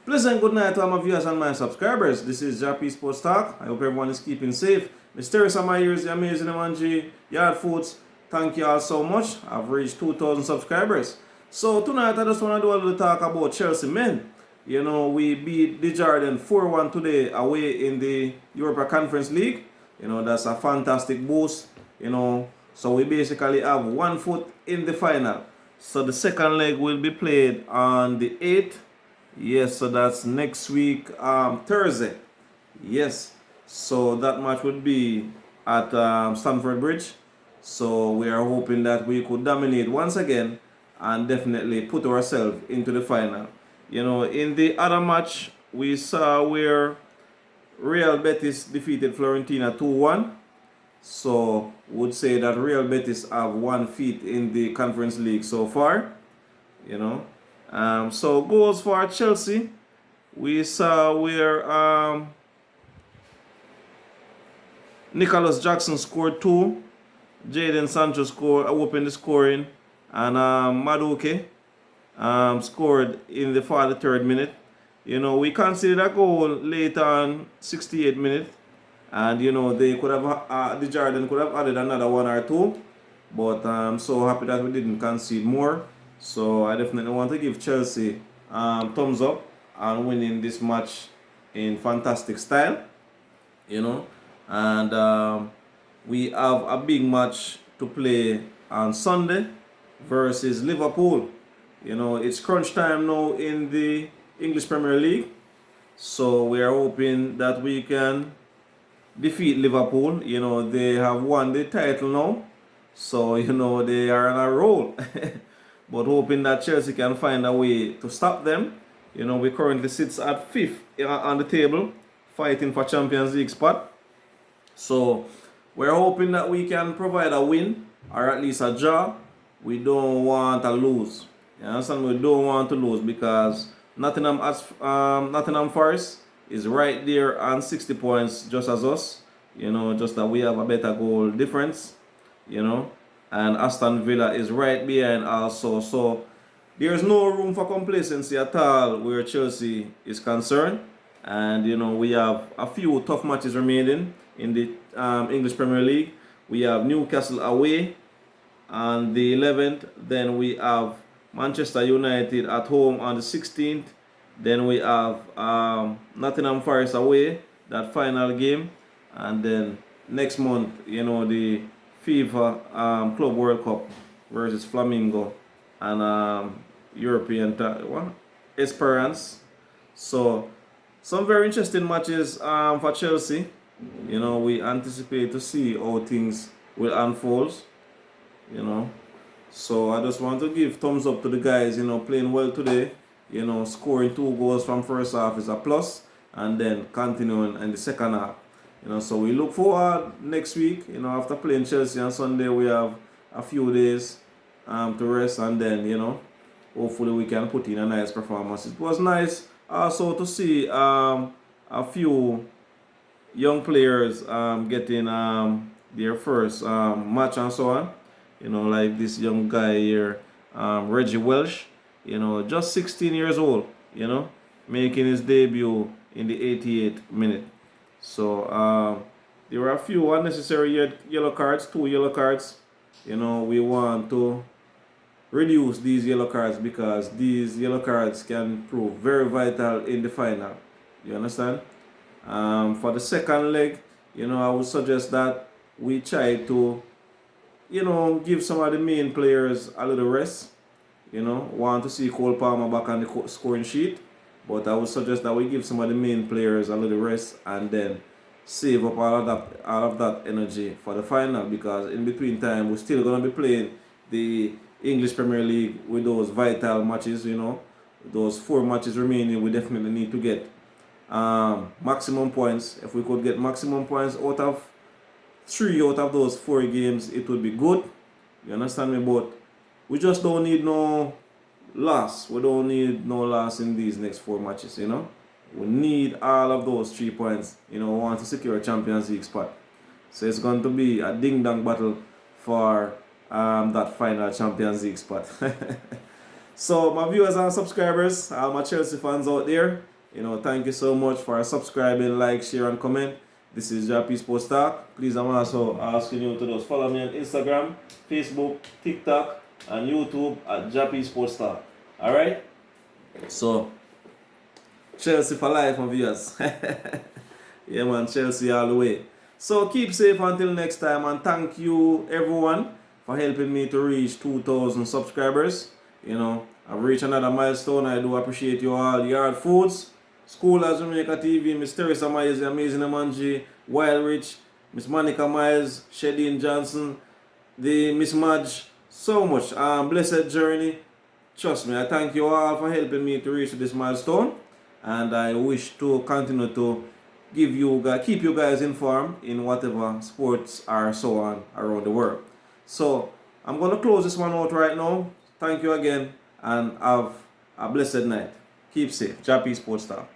Pleasant good night to all my viewers and my subscribers. This is Jah-P Sports Talk. I hope everyone is keeping safe. Mysterious on my ears, the amazing Emanji, Yard Foods. Thank you all so much. I've reached 2,000 subscribers. So tonight I just want to do a little talk about Chelsea men. You know, we beat the Jordan 4-1 today away in the Europa Conference League. You know, that's a fantastic boost. You know, so we basically have 1 foot in the final. So the second leg will be played on the 8th. Yes, so that's next week, Thursday. Yes, so that match would be at Stamford Bridge. So we are hoping that we could dominate once again and definitely put ourselves into the final. You know, in the other match, we saw where Real Betis defeated Fiorentina 2-1. So would say that Real Betis have 1 feet in the Conference League so far. You know. So goals for Chelsea, we saw where Nicholas Jackson scored 2, Jadon Sancho opened the scoring, and Madueke scored in the 43rd minute. You know, we conceded a goal late on 68th minute, and you know they could have the Jordan could have added another 1 or 2, but I'm so happy that we didn't concede more. So I definitely want to give Chelsea thumbs up on winning this match in fantastic style, you know. And we have a big match to play on Sunday versus Liverpool. You know, it's crunch time now in the English Premier League. So we are hoping that we can defeat Liverpool. You know, they have won the title now. So, you know, they are on a roll. But hoping that Chelsea can find a way to stop them. You know, we currently sits at 5th on the table, fighting for Champions League spot. So we're hoping that we can provide a win, or at least a draw. We don't want to lose. You understand? We don't want to lose because Nottingham Forest is right there on 60 points just as us. You know, just that we have a better goal difference. You know. And Aston Villa is right behind also. So there's no room for complacency at all where Chelsea is concerned. And you know, we have a few tough matches remaining in the English Premier League. We have Newcastle away on the 11th. Then we have Manchester United at home on the 16th. Then we have Nottingham Forest away, that final game. And then next month, you know, the FIFA Club World Cup versus Flamingo and European Esperance. So some very interesting matches for Chelsea. You know, we anticipate to see how things will unfold. You know, so I just want to give thumbs up to the guys. You know, playing well today. You know, scoring 2 goals from first half is a plus, and then continuing in the second half. You know, so we look forward next week. You know, after playing Chelsea on Sunday, we have a few days to rest, and then, you know, hopefully we can put in a nice performance. It was nice also to see a few young players getting their first match and so on. You know, like this young guy here, Reggie Welsh. You know, just 16 years old. You know, making his debut in the 88th minute. So there were a few unnecessary yellow cards, 2 yellow cards. You know, we want to reduce these yellow cards because these yellow cards can prove very vital in the final. You understand? For the second leg, you know, I would suggest that we try to, you know, give some of the main players a little rest. You know, want to see Cole Palmer back on the scoring sheet. But I would suggest that we give some of the main players a little rest and then save up all of that energy for the final, because in between time we're still going to be playing the English Premier League with those vital matches. You know, those 4 matches remaining, we definitely need to get maximum points. If we could get maximum points out of 3 out of those 4 games, it would be good. You understand me? But we just don't need no loss. We don't need no loss in these next 4 matches, you know. We need all of those 3 points, you know, we want to secure a Champions League spot. So it's going to be a ding-dong battle for that final Champions League spot. So my viewers and subscribers, all my Chelsea fans out there, You know, thank you so much for subscribing, like, share, and comment. This is Jah-P Sports Talk. Please, I'm also asking you to just follow me on Instagram, Facebook, TikTok, and YouTube at Jah-P Sports Talk. Alright? So, Chelsea for life, my viewers. Yeah, man, Chelsea all the way. So, keep safe until next time, and thank you, everyone, for helping me to reach 2,000 subscribers. You know, I've reached another milestone. I do appreciate you all. Yard Foods, School as Jamaica TV, Miss Teresa Myers, the Amazing Amanji, Wild Rich, Miss Monica Myers, Shedine Johnson, the Miss Madge, so much. Blessed Journey. Trust me, I thank you all for helping me to reach this milestone. And I wish to continue to keep you guys informed in whatever sports are so on around the world. So I'm going to close this one out right now. Thank you again and have a blessed night. Keep safe. Jah-P Sports Talk.